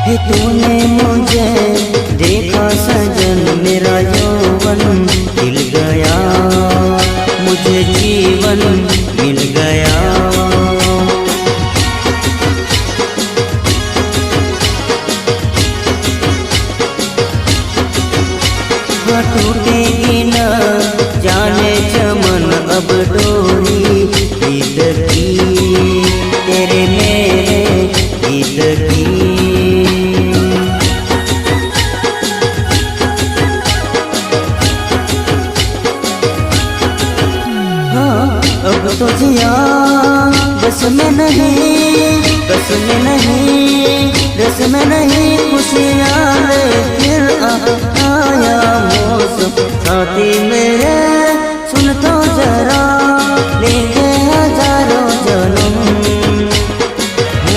हे तूने मुझे देखा सजन, मेरा यौवन खिल गया, मुझे जीवन मिल गया। टूटेगी न जाने चमन अब डोरी गीत की, तेरे मेरे गीत की। हाँ अब तो जिया बस में नहीं, बस में नहीं, रस में नहीं, खुशियाँ ले फिर आया मौसम साथी।